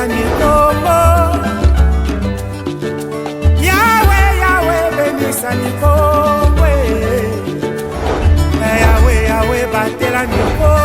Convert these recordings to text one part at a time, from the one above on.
batela ni Kongo. Yahweh, Yahweh, benisa ni Kongo. Yahweh, Yahweh, batela ni Kongo.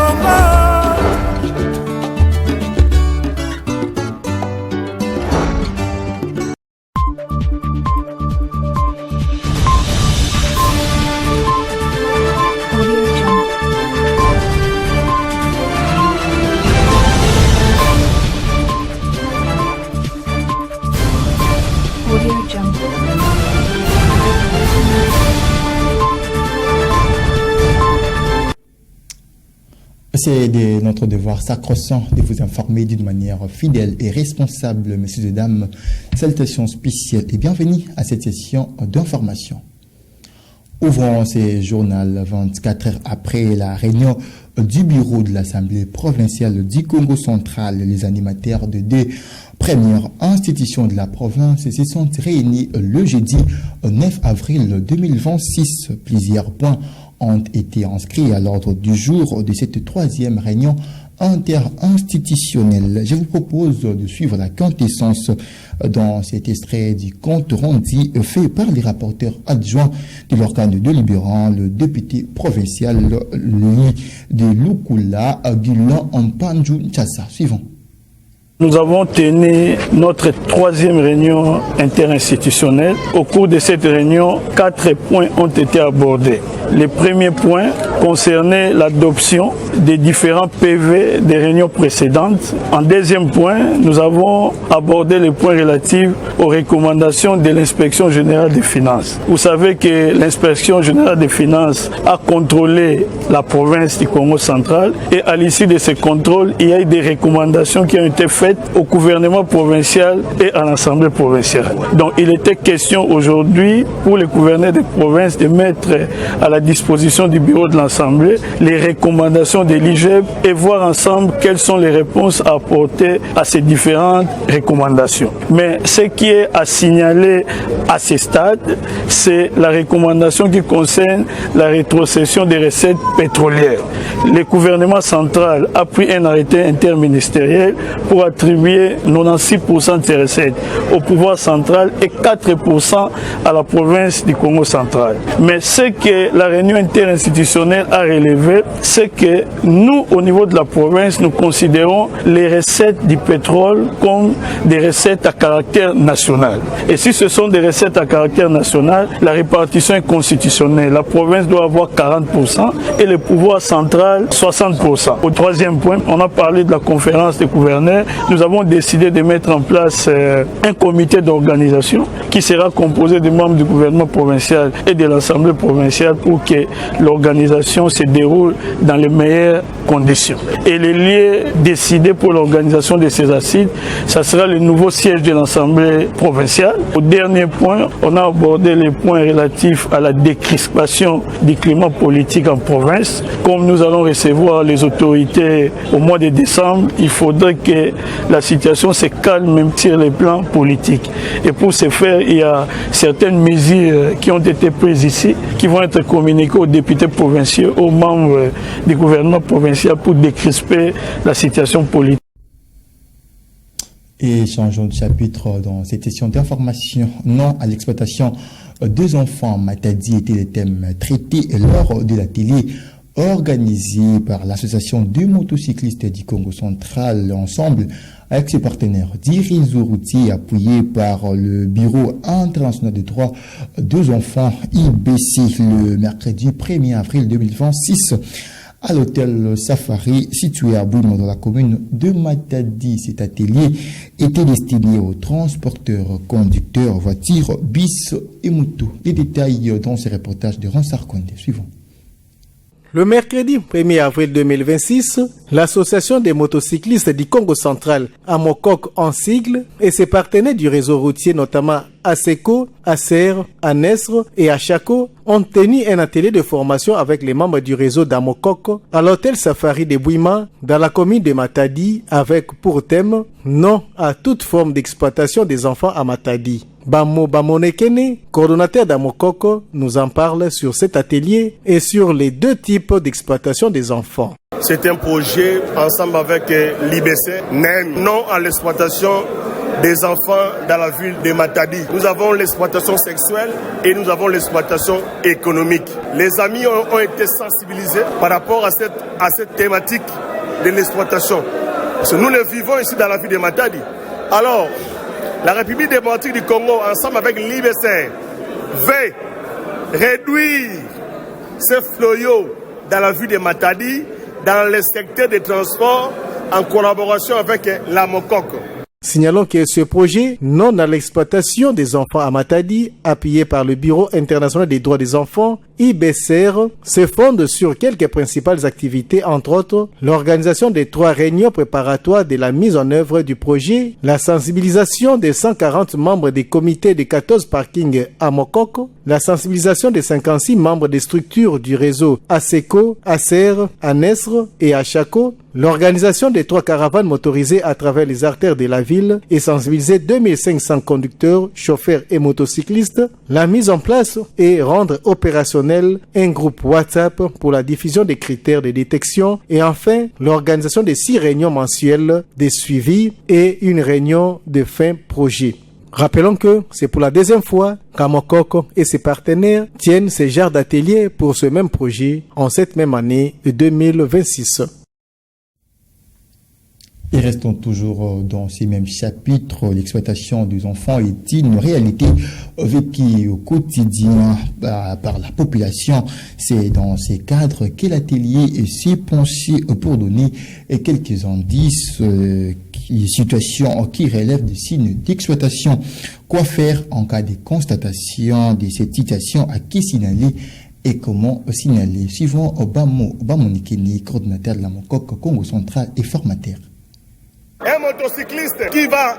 C'est de notre devoir sacro-saint de vous informer d'une manière fidèle et responsable, messieurs et dames. Salutations spéciales et bienvenue à cette session d'information. Ouvrons ce journal 24 heures après la réunion du bureau de l'Assemblée provinciale du Congo central. Les animateurs de deux premières institutions de la province se sont réunis le jeudi 9 avril 2026. Plusieurs points ont été inscrits à l'ordre du jour de cette troisième réunion interinstitutionnelle. Je vous propose de suivre la quintessence dans cet extrait du compte rendu fait par les rapporteurs adjoints de l'organe délibérant, le député provincial de Lukula, Gulan Mpanju Nchassa. Suivant. Nous avons tenu notre troisième réunion interinstitutionnelle. Au cours de cette réunion, 4 points ont été abordés. Le premier point concernait l'adoption des différents PV des réunions précédentes. En deuxième point, nous avons abordé les points relatifs aux recommandations de l'inspection générale des finances. Vous savez que l'inspection générale des finances a contrôlé la province du Congo central et à l'issue de ce contrôle, il y a eu des recommandations qui ont été faites au gouvernement provincial et à l'Assemblée provinciale. Donc il était question aujourd'hui pour les gouverneurs des provinces de mettre à la disposition du bureau de l'Assemblée les recommandations de l'IGEP et voir ensemble quelles sont les réponses à apporter à ces différentes recommandations. Mais ce qui est à signaler à ce stade, c'est la recommandation qui concerne la rétrocession des recettes pétrolières. Le gouvernement central a pris un arrêté interministériel pour attribuer 96% de ces recettes au pouvoir central et 4% à la province du Congo central. Mais ce que la réunion interinstitutionnelle a relevé, c'est que nous, au niveau de la province, nous considérons les recettes du pétrole comme des recettes à caractère national. Et si ce sont des recettes à caractère national, la répartition est constitutionnelle. La province doit avoir 40% et le pouvoir central 60%. Au troisième point, on a parlé de la conférence des gouverneurs. Nous avons décidé de mettre en place un comité d'organisation qui sera composé des membres du gouvernement provincial et de l'Assemblée provinciale pour que l'organisation se déroule dans les meilleures conditions. Et les lieux décidés pour l'organisation de ces assises, ça sera le nouveau siège de l'Assemblée provinciale. Au dernier point, on a abordé les points relatifs à la décrispation du climat politique en province. Comme nous allons recevoir les autorités au mois de décembre, il faudrait que la situation se calme même sur le plan politique. Et pour ce faire, il y a certaines mesures qui ont été prises ici, qui vont être communiquées aux députés provinciaux, aux membres du gouvernement provincial pour décrisper la situation politique. Et changeons de chapitre dans cette session d'information. Non à l'exploitation des enfants. Matadi était le thème traité lors de l'atelier organisé par l'association des motocyclistes du Congo central ensemble avec ses partenaires du réseau routier appuyé par le Bureau international des droits des enfants IBC le mercredi 1er avril 2026 à l'hôtel Safari situé à Boulmo dans la commune de Matadi. Cet atelier était destiné aux transporteurs, conducteurs, voitures, bis et motos. Les détails dans ce reportage de Ronsard Condé. Suivant. Le mercredi 1er avril 2026, l'association des motocyclistes du Congo central, AMOCOC en sigle, et ses partenaires du réseau routier, notamment ASECO, ASER, ANESR et ACHACO, ont tenu un atelier de formation avec les membres du réseau d'AMOCOC à l'hôtel Safari de Bouima, dans la commune de Matadi, avec pour thème « Non à toute forme d'exploitation des enfants à Matadi ». Bamo Bamonekene, coordonnateur d'Amokok, nous en parle sur cet atelier et sur les deux types d'exploitation des enfants. C'est un projet ensemble avec l'IBC, NEM, non à l'exploitation des enfants dans la ville de Matadi. Nous avons l'exploitation sexuelle et nous avons l'exploitation économique. Les amis ont été sensibilisés par rapport à cette thématique de l'exploitation. Parce que nous les vivons ici dans la ville de Matadi. Alors, la République démocratique du Congo, ensemble avec l'IBC, veut réduire ces fléaux dans la ville de Matadi, dans le secteur des transports, en collaboration avec l'Amokok. Signalons que ce projet, non à l'exploitation des enfants à Matadi, appuyé par le Bureau international des droits des enfants, IBCR, se fonde sur quelques principales activités, entre autres l'organisation des 3 réunions préparatoires de la mise en œuvre du projet, la sensibilisation des 140 membres des comités des 14 parkings à Mokoko, la sensibilisation des 56 membres des structures du réseau ASECO, ASER, ANESR et ACHACO, l'organisation des 3 caravanes motorisées à travers les artères de la ville et sensibiliser 2500 conducteurs, chauffeurs et motocyclistes, la mise en place et rendre opérationnel un groupe WhatsApp pour la diffusion des critères de détection et enfin l'organisation de 6 réunions mensuelles de suivi et une réunion de fin projet. Rappelons que c'est pour la deuxième fois qu'Amokok et ses partenaires tiennent ces genres d'ateliers pour ce même projet en cette même année de 2026. Et restons toujours dans ces mêmes chapitres. L'exploitation des enfants est une réalité vécue au quotidien par la population. C'est dans ces cadres que l'atelier s'est penché pour donner quelques indices, situations qui relèvent des signes d'exploitation. Quoi faire en cas de constatation de cette situation, à qui signaler et comment signaler? Suivant Bamo Bamonekene, coordonnateur de l'Amokok Congo central et formateur. Un motocycliste qui va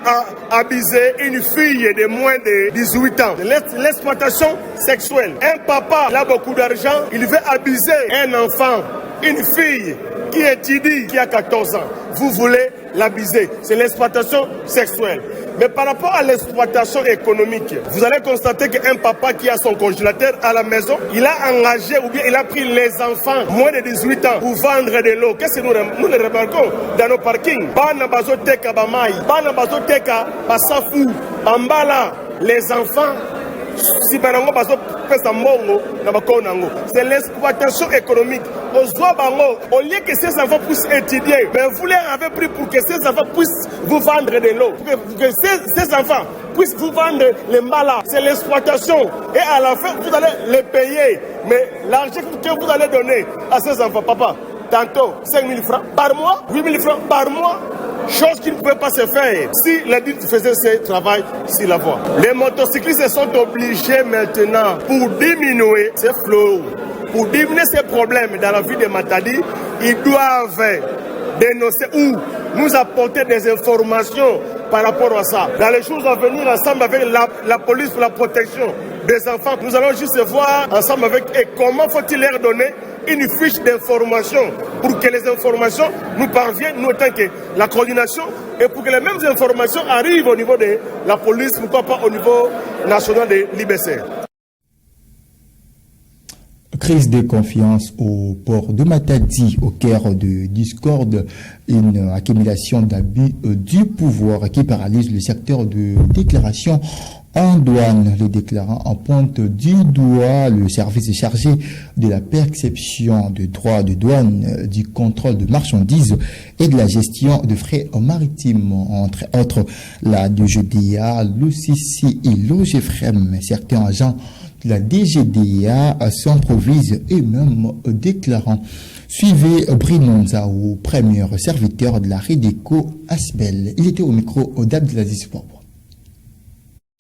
abuser une fille de moins de 18 ans. L'exploitation sexuelle. Un papa, il a beaucoup d'argent, il veut abuser un enfant, une fille qui étudie, qui a 14 ans. Vous voulez l'abuser. C'est l'exploitation sexuelle. Mais par rapport à l'exploitation économique, vous allez constater qu'un papa qui a son congélateur à la maison, il a engagé ou bien il a pris les enfants moins de 18 ans pour vendre de l'eau. Qu'est-ce que nous le remarquons dans nos parkings? Bana bazoteka bamai, bana bazoteka basafu, bambala, les enfants. C'est l'exploitation économique. Au lieu que ces enfants puissent étudier, mais vous les avez pris pour que ces enfants puissent vous vendre de l'eau. Pour que ces enfants puissent vous vendre les malas. C'est l'exploitation. Et à la fin, vous allez les payer. Mais l'argent que vous allez donner à ces enfants, papa, tantôt 5 000 francs par mois, 8 000 francs par mois. Chose qui ne pouvait pas se faire si l'adulte faisait ce travail sur la voie. Les motocyclistes sont obligés maintenant, pour diminuer ces flots, pour diminuer ces problèmes dans la ville de Matadi, ils doivent dénoncer ou nous apporter des informations par rapport à ça. Dans les jours à venir, ensemble avec la police pour la protection des enfants, nous allons juste voir ensemble avec eux comment faut-il leur donner une fiche d'information pour que les informations nous parviennent, nous étant que la coordination, et pour que les mêmes informations arrivent au niveau de la police, pourquoi pas au niveau national de l'IBC. Crise de confiance au port de Matadi, au cœur de discorde, une accumulation d'abus du pouvoir qui paralyse le secteur de déclaration en douane. Les déclarants en pointe du doigt le service chargé de la perception de droits de douane, du contrôle de marchandises et de la gestion de frais maritimes, entre autres la DGDA, l'OCC et l'OGFREM. Certains agents de la DGDA s'improvisent eux-mêmes déclarants. Suivez Bruno Nzao, premier serviteur de la Redeco Asbel. Il était au micro d'Abdelaziz Popo.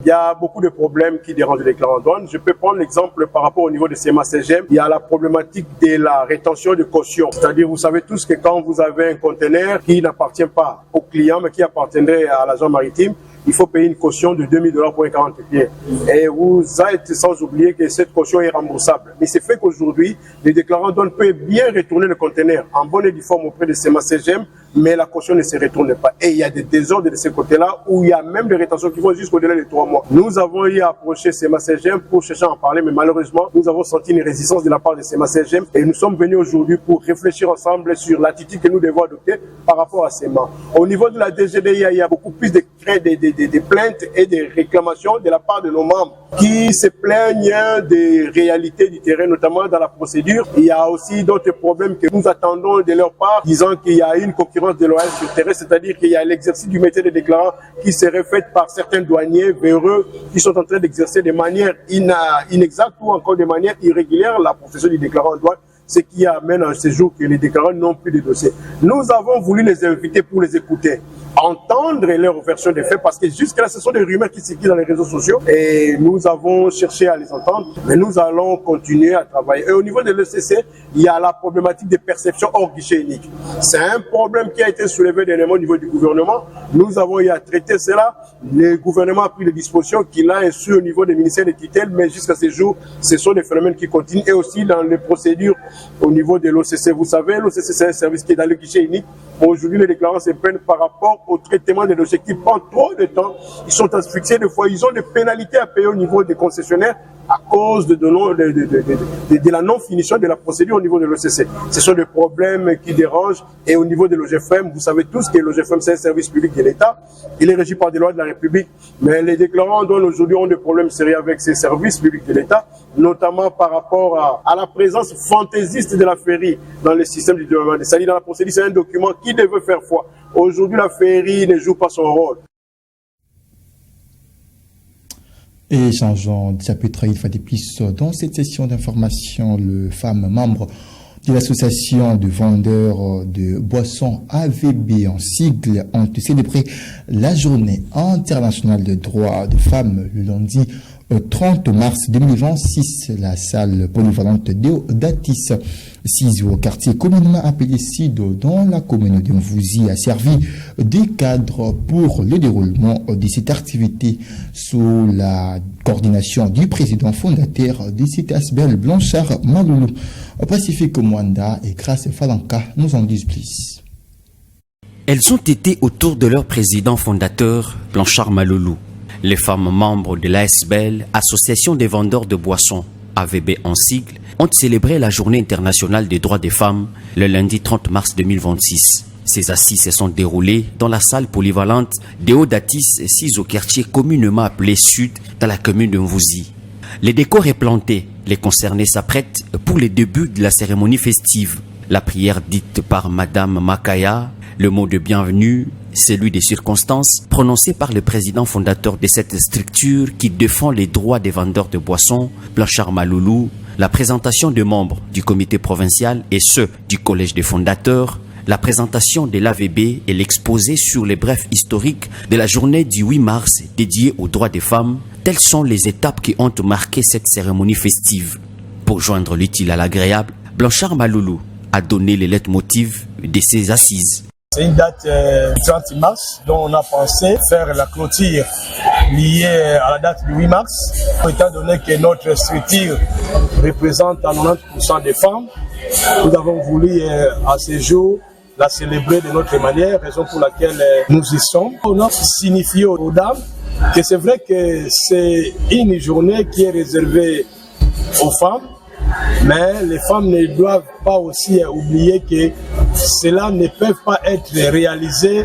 Il y a beaucoup de problèmes qui dérangent les déclarants en douane. Je peux prendre l'exemple par rapport au niveau de CMA-CGM. Il y a la problématique de la rétention de caution. C'est-à-dire, vous savez tous que quand vous avez un conteneur qui n'appartient pas au client, mais qui appartiendrait à l'agent maritime, il faut payer une caution de $2000 pour un 40 pieds. Et vous êtes sans oublier que cette caution est remboursable. Mais c'est fait qu'aujourd'hui, les déclarants en douane peuvent bien retourner le conteneur en bonne et due forme auprès de CMA-CGM mais la caution ne se retourne pas. Et il y a des désordres de ce côté-là où il y a même des rétentions qui vont jusqu'au-delà de 3 mois. Nous avons eu à approcher CEMA-CGM pour chercher à en parler, mais malheureusement, nous avons senti une résistance de la part de CEMA-CGM et nous sommes venus aujourd'hui pour réfléchir ensemble sur l'attitude que nous devons adopter par rapport à CEMA. Au niveau de la DGDI, il y a beaucoup plus de plaintes et de réclamations de la part de nos membres qui se plaignent des réalités du terrain, notamment dans la procédure. Il y a aussi d'autres problèmes que nous attendons de leur part, disant qu'il y a une concurrence déloyale sur le terrain, c'est-à-dire qu'il y a l'exercice du métier de déclarant qui serait fait par certains douaniers véreux qui sont en train d'exercer de manière inexacte ou encore de manière irrégulière la profession du déclarant en douane, ce qui amène à ce jour que les déclarants n'ont plus de dossier. Nous avons voulu les inviter pour les écouter, entendre leur version des faits, parce que jusque-là, ce sont des rumeurs qui circulent dans les réseaux sociaux et nous avons cherché à les entendre, mais nous allons continuer à travailler. Et au niveau de l'ECC, il y a la problématique des perceptions hors guichet unique. C'est un problème qui a été soulevé dernièrement au niveau du gouvernement. Nous avons eu à traiter cela. Le gouvernement a pris des dispositions qu'il a instruit au niveau des ministères de tutelle, mais jusqu'à ce jour, ce sont des phénomènes qui continuent. Et aussi dans les procédures au niveau de l'OCC. Vous savez, l'OCC, c'est un service qui est dans le guichet unique. Aujourd'hui, les déclarants se plaignent par rapport au traitement des dossiers qui prend trop de temps. Ils sont asphyxiés des fois. Ils ont des pénalités à payer au niveau des concessionnaires à cause de la non-finition de la procédure au niveau de l'OCC. Ce sont des problèmes qui dérangent. Et au niveau de l'OGFM, vous savez tous que l'OGFM, c'est un service public de l'État. Il est régi par des lois de la République. Mais les déclarants aujourd'hui ont des problèmes sérieux avec ces services publics de l'État, notamment par rapport à la présence fantaisiste de la FERI dans le système du gouvernement. C'est-à-dire dans la procédure, c'est un document qui devait faire foi. Aujourd'hui, la FERI ne joue pas son rôle. Et changeons de chapitre, il fallait plus dans cette session d'information, les femmes membres de l'association de vendeurs de boissons AVB en sigle ont célébré la journée internationale de droits des femmes le lundi 30 mars 2026. La salle polyvalente d'Atis, située au quartier communément appelé Sido dans la commune de Mvouzi, a servi de cadre pour le déroulement de cette activité sous la coordination du président fondateur de cette ASBEL, Blanchard Maloulou. Pacifique Mwanda et Grace Falanka nous en disent plus. Elles ont été autour de leur président fondateur, Blanchard Maloulou. Les femmes membres de l'ASBEL, Association des vendeurs de boissons, AVB en sigle, ont célébré la Journée internationale des droits des femmes le lundi 30 mars 2026. Ces assises se sont déroulées dans la salle polyvalente des Hauts-d'Atis, 6 au quartier communément appelé Sud, dans la commune de Mvouzi. Les décors est planté, les concernés s'apprêtent pour les débuts de la cérémonie festive. La prière dite par Madame Makaya, le mot de bienvenue, celui des circonstances, prononcé par le président fondateur de cette structure qui défend les droits des vendeurs de boissons, Blanchard Maloulou, la présentation des membres du comité provincial et ceux du collège des fondateurs, la présentation de l'AVB et l'exposé sur les brefs historiques de la journée du 8 mars dédiée aux droits des femmes, telles sont les étapes qui ont marqué cette cérémonie festive. Pour joindre l'utile à l'agréable, Blanchard Maloulou a donné les leitmotivs de ses assises. C'est une date du 30 mars dont on a pensé faire la clôture liée à la date du 8 mars, étant donné que notre structure représente à 90% des femmes. Nous avons voulu à ce jour la célébrer de notre manière, raison pour laquelle nous y sommes. On a signifié aux dames que c'est vrai que c'est une journée qui est réservée aux femmes, mais les femmes ne doivent pas aussi oublier que cela ne peut pas être réalisé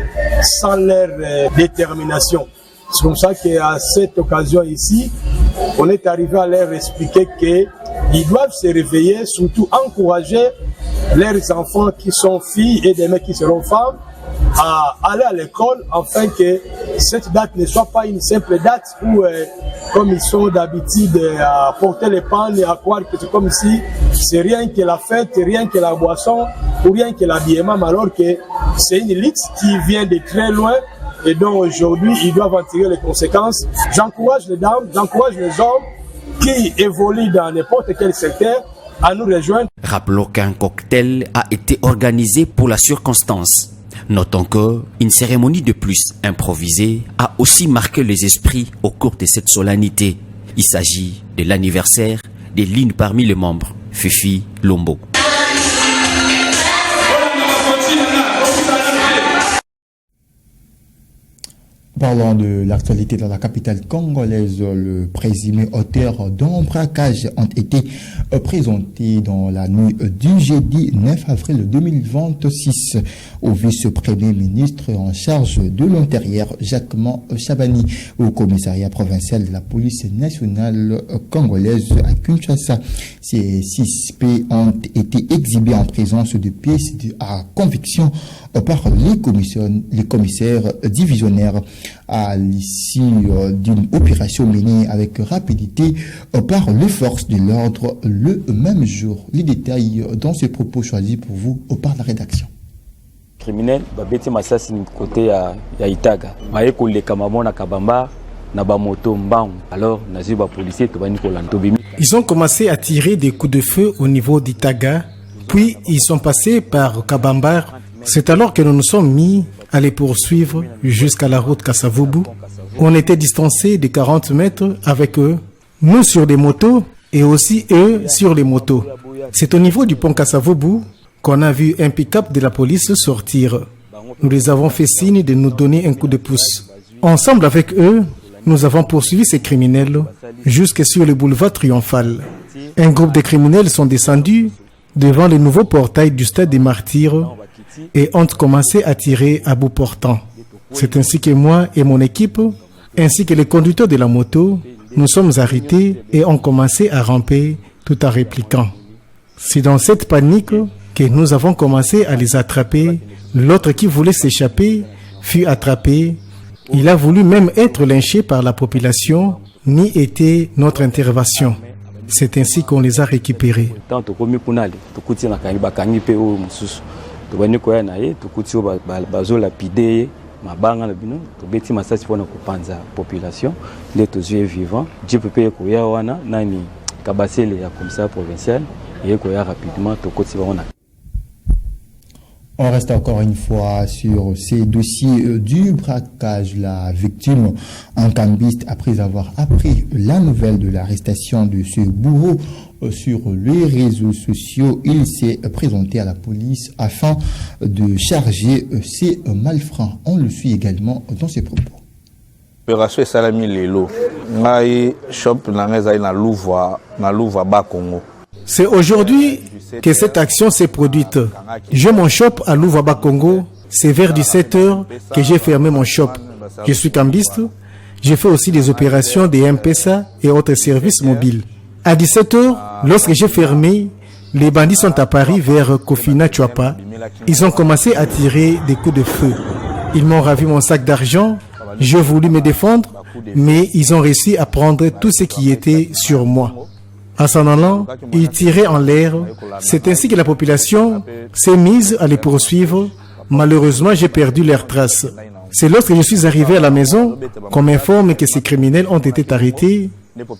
sans leur détermination. C'est comme ça qu'à cette occasion ici, on est arrivé à leur expliquer qu'ils doivent se réveiller, surtout encourager leurs enfants qui sont filles et des mecs qui seront femmes à aller à l'école, afin que cette date ne soit pas une simple date où, comme ils sont d'habitude à porter les pannes et à croire que c'est comme si c'est rien que la fête, rien que la boisson ou rien que l'habillement, alors que c'est une lutte qui vient de très loin et dont aujourd'hui ils doivent en tirer les conséquences. J'encourage les dames, j'encourage les hommes qui évoluent dans n'importe quel secteur à nous rejoindre. Rappelons qu'un cocktail a été organisé pour la circonstance. Notons qu'une cérémonie de plus improvisée a aussi marqué les esprits au cours de cette solennité. Il s'agit de l'anniversaire de l'une parmi les membres, Fifi Lombo. Parlant de l'actualité dans la capitale congolaise, le présumé auteur d'un braquage ont été présentés dans la nuit du jeudi 9 avril 2026 au vice-premier ministre en charge de l'Intérieur, Jacquemin Chabani, au commissariat provincial de la police nationale congolaise à Kinshasa. Ces suspects ont été exhibés en présence de pièces à conviction par les commissaires divisionnaires à l'issue d'une opération menée avec rapidité par les forces de l'ordre le même jour. Les détails dans ce propos choisis pour vous par la rédaction. Criminel, babeti masasi côté ya Itaga. Maye koleka mamona kabamba na ba moto mbangu. Alors nazi ba policier to bani kolanto bimi. Ils ont commencé à tirer des coups de feu au niveau d'Itaga, puis ils sont passés par Kabambar. C'est alors que nous nous sommes mis à les poursuivre jusqu'à la route Kasavubu. On était distancés de 40 mètres avec eux, nous sur des motos et aussi eux sur les motos. C'est au niveau du pont Kasavubu qu'on a vu un pick-up de la police sortir. Nous les avons fait signe de nous donner un coup de pouce. Ensemble avec eux, nous avons poursuivi ces criminels jusque sur le boulevard Triomphal. Un groupe de criminels sont descendus devant le nouveau portail du stade des Martyrs et ont commencé à tirer à bout portant. C'est ainsi que moi et mon équipe, ainsi que les conducteurs de la moto, nous sommes arrêtés et ont commencé à ramper tout en répliquant. C'est dans cette panique que nous avons commencé à les attraper. L'autre qui voulait s'échapper fut attrapé. Il a voulu même être lynché par la population, ni était notre intervention. C'est ainsi qu'on les a récupérés. Mabanga na bino to beti masasi pona kupanza population les tozué vivant JPP ko ya wana nani kabasele ya commissaire provincial et ko ya rapidement to koti wana. On reste encore une fois sur ces dossiers du braquage. La victime, un cambiste, après avoir appris la nouvelle de l'arrestation de ce bourreau sur les réseaux sociaux, il s'est présenté à la police afin de charger ces malfrats. On le suit également dans ses propos. Opération Salami Lelo, ngai shop nangeza na Louva Bakongo. C'est aujourd'hui que cette action s'est produite. J'ai mon shop à Louvaba Congo. C'est vers 17h que j'ai fermé mon shop. Je suis cambiste. J'ai fait aussi des opérations de M-Pesa et autres services mobiles. À 17h, lorsque j'ai fermé, les bandits sont apparus vers Kofina Chouapa. Ils ont commencé à tirer des coups de feu. Ils m'ont ravi mon sac d'argent. J'ai voulu me défendre, mais ils ont réussi à prendre tout ce qui était sur moi. En s'en allant, ils tiraient en l'air. C'est ainsi que la population s'est mise à les poursuivre. Malheureusement, j'ai perdu leurs traces. C'est lorsque je suis arrivé à la maison qu'on m'informe que ces criminels ont été arrêtés.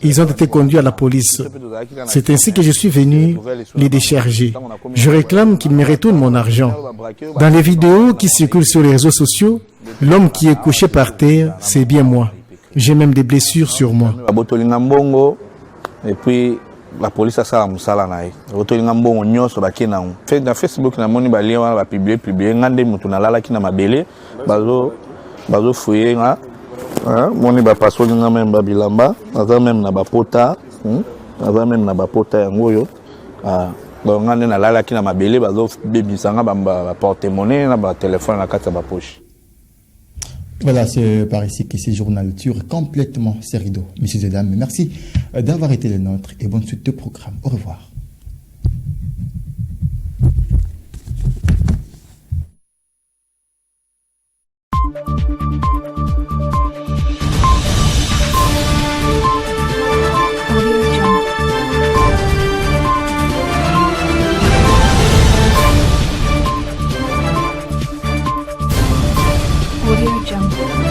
Ils ont été conduits à la police. C'est ainsi que je suis venu les décharger. Je réclame qu'ils me retournent mon argent. Dans les vidéos qui circulent sur les réseaux sociaux, l'homme qui est couché par terre, c'est bien moi. J'ai même des blessures sur moi. Et puis la police a ça à musala nae. Otolinga mbongo nyonso bakena on. Fait dans Facebook na moni ba lien wana ba publier ngande mutu na lala kina mabele bazo fouiller nga. Moni ba pasoli nga même ba bilamba, aza même na ba pota, aza même na ba pota yango yo. Ngande na lala kina mabele bazo bebisanga ba porte-monnaie na ba téléphone na kata ba poche. Voilà, c'est par ici que ces journal dure complètement ces rideaux. Messieurs et dames, merci d'avoir été les nôtres et bonne suite de programme. Au revoir. Audio Jungle.